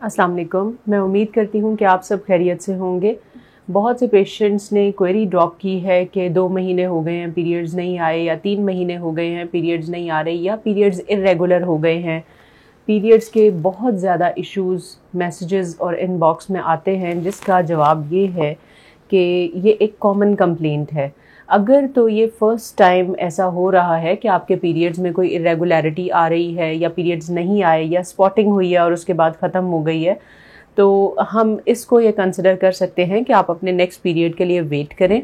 अस्सलाम वालेकुम। मैं उम्मीद करती हूँ कि आप सब खैरियत से होंगे। बहुत से पेशेंट्स ने क्वेरी ड्रॉप की है कि 2 महीने हो गए हैं पीरियड्स नहीं आए, या 3 महीने हो गए हैं पीरियड्स नहीं आ रहे, या पीरियड्स इर्रेगुलर हो गए हैं। पीरियड्स के बहुत ज़्यादा इश्यूज़ मैसेजेस और इनबॉक्स में आते हैं, जिसका जवाब ये है कि ये एक कॉमन कंप्लेंट है। अगर तो ये फ़र्स्ट टाइम ऐसा हो रहा है कि आपके पीरियड्स में कोई इरेगुलरिटी आ रही है, या पीरियड्स नहीं आए, या स्पॉटिंग हुई है और उसके बाद ख़त्म हो गई है, तो हम इसको ये कंसिडर कर सकते हैं कि आप अपने नेक्स्ट पीरियड के लिए वेट करें।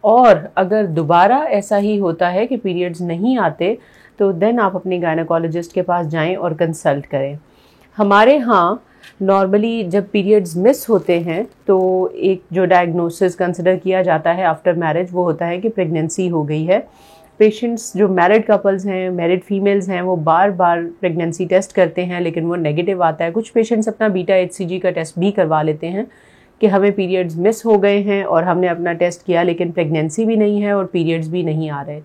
और अगर दोबारा ऐसा ही होता है कि पीरियड्स नहीं आते, तो देन आप अपनी गायनेकोलॉजिस्ट के पास जाएं और कंसल्ट करें। हमारे यहाँ नॉर्मली जब पीरियड्स मिस होते हैं तो एक जो डायग्नोसिस कंसिडर किया जाता है आफ्टर मैरिज, वो होता है कि प्रेगनेंसी हो गई है। पेशेंट्स जो मैरिड कपल्स हैं, मैरिड फीमेल्स हैं, वो बार बार प्रेगनेंसी टेस्ट करते हैं, लेकिन वो नेगेटिव आता है। कुछ पेशेंट्स अपना बीटा HCG का टेस्ट भी करवा लेते हैं कि हमें पीरियड्स मिस हो गए हैं और हमने अपना टेस्ट किया, लेकिन प्रेगनेंसी भी नहीं है और पीरियड्स भी नहीं आ रहे।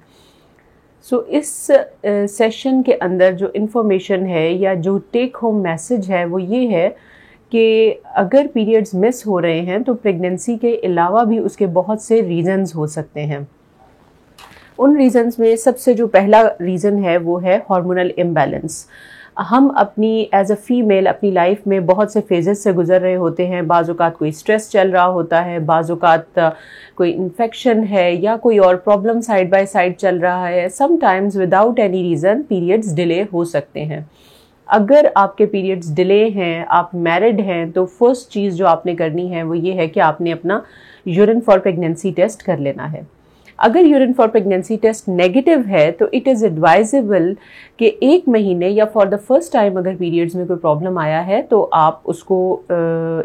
सो इस सेशन के अंदर जो इन्फॉर्मेशन है या जो टेक होम मैसेज है वो ये है कि अगर पीरियड्स मिस हो रहे हैं तो प्रेगनेंसी के अलावा भी उसके बहुत से रीज़न्स हो सकते हैं। उन रीज़न्स में सबसे जो पहला रीज़न है वो है हार्मोनल इम्बैलेंस। हम अपनी एज अ फीमेल अपनी लाइफ में बहुत से फेजेस से गुजर रहे होते हैं। बाज़-औक़ात कोई स्ट्रेस चल रहा होता है, बाज़-औक़ात कोई इन्फेक्शन है, या कोई और प्रॉब्लम साइड बाय साइड चल रहा है। Sometimes without any reason periods delay हो सकते हैं। अगर आपके पीरियड्स डिले हैं, आप मैरिड हैं, तो फर्स्ट चीज़ जो आपने करनी है वो ये है कि आपने अपना यूरिन फॉर प्रेगनेंसी टेस्ट कर लेना है। अगर urine for pregnancy test negative है तो इट इज़ एडवाइजेबल कि 1 महीने या फॉर द फर्स्ट टाइम अगर पीरियड्स में कोई प्रॉब्लम आया है तो आप उसको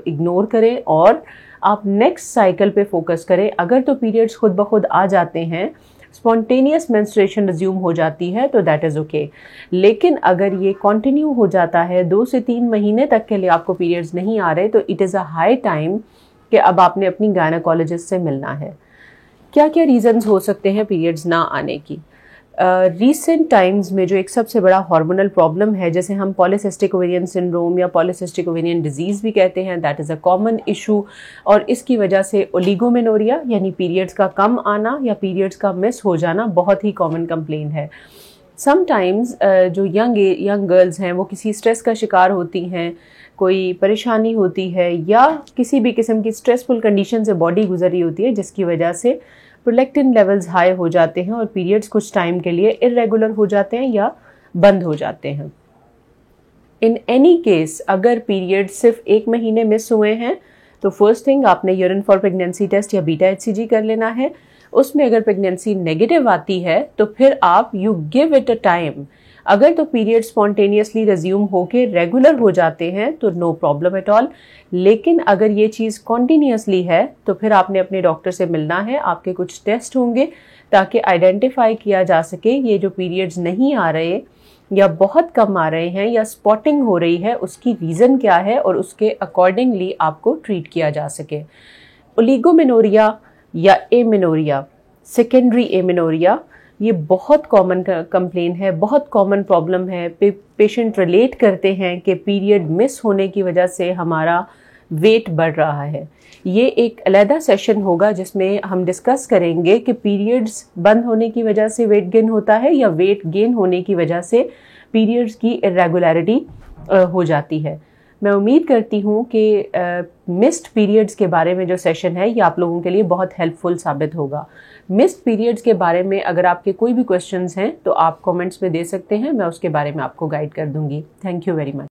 इग्नोर करें और आप नेक्स्ट साइकिल पे फोकस करें। अगर तो पीरियड्स खुद ब खुद आ जाते हैं, स्पॉन्टेनियस मेंस्ट्रुएशन रिज्यूम हो जाती है, तो दैट इज़ ओके। लेकिन अगर ये कंटिन्यू हो जाता है 2 से 3 महीने तक के लिए आपको पीरियड्स नहीं आ रहे, तो it is a high time कि अब आपने अपनी गायनेकोलॉजिस्ट से मिलना है। क्या क्या रीज़न्स हो सकते हैं पीरियड्स ना आने की? रीसेंट टाइम्स में जो एक सबसे बड़ा हार्मोनल प्रॉब्लम है, जैसे हम पॉलीसिस्टिक ओवेरियन सिंड्रोम या पॉलीसिस्टिक ओवेरियन डिजीज़ भी कहते हैं, that is a common issue. और इसकी वजह से ओलिगोमेनोरिया यानी पीरियड्स का कम आना या पीरियड्स का मिस हो जाना बहुत ही कॉमन कंप्लेन है। समटाइम्स जो यंग गर्ल्स हैं वो किसी स्ट्रेस का शिकार होती हैं, कोई परेशानी होती है, या किसी भी किस्म की स्ट्रेसफुल कंडीशन से बॉडी गुजर रही होती है, जिसकी वजह से प्रोलैक्टिन लेवल्स हाई हो जाते हैं और पीरियड्स कुछ टाइम के लिए इरेगुलर हो जाते हैं या बंद हो जाते हैं। इन एनी केस अगर पीरियड्स सिर्फ 1 महीने मिस हुए हैं तो फर्स्ट थिंग आपने यूरिन फॉर प्रेगनेंसी टेस्ट या बीटा HCG कर लेना है। उसमें अगर प्रेगनेंसी नेगेटिव आती है तो फिर आप you give it a time. अगर तो पीरियड स्पॉन्टेनियसली रिज्यूम होके रेगुलर हो जाते हैं तो नो प्रॉब्लम एट ऑल। लेकिन अगर ये चीज़ कॉन्टीन्यूसली है तो फिर आपने अपने डॉक्टर से मिलना है। आपके कुछ टेस्ट होंगे ताकि आइडेंटिफाई किया जा सके ये जो पीरियड्स नहीं आ रहे या बहुत कम आ रहे हैं या स्पॉटिंग हो रही है, उसकी रीज़न क्या है और उसके अकॉर्डिंगली आपको ट्रीट किया जा सके। ओलिगोमेनोरिया या एमेनोरिया, सेकेंडरी एमेनोरिया, ये बहुत कॉमन कंप्लेन है, बहुत कॉमन प्रॉब्लम है। पेशेंट रिलेट करते हैं कि पीरियड मिस होने की वजह से हमारा वेट बढ़ रहा है। ये एक अलग सेशन होगा जिसमें हम डिस्कस करेंगे कि पीरियड्स बंद होने की वजह से वेट गेन होता है या वेट गेन होने की वजह से पीरियड्स की इरेगुलरिटी हो जाती है। मैं उम्मीद करती हूँ कि मिस्ड पीरियड्स के बारे में जो सेशन है ये आप लोगों के लिए बहुत हेल्पफुल साबित होगा। मिस्ड पीरियड्स के बारे में अगर आपके कोई भी क्वेश्चंस हैं तो आप कमेंट्स में दे सकते हैं, मैं उसके बारे में आपको गाइड कर दूंगी। Thank you very much.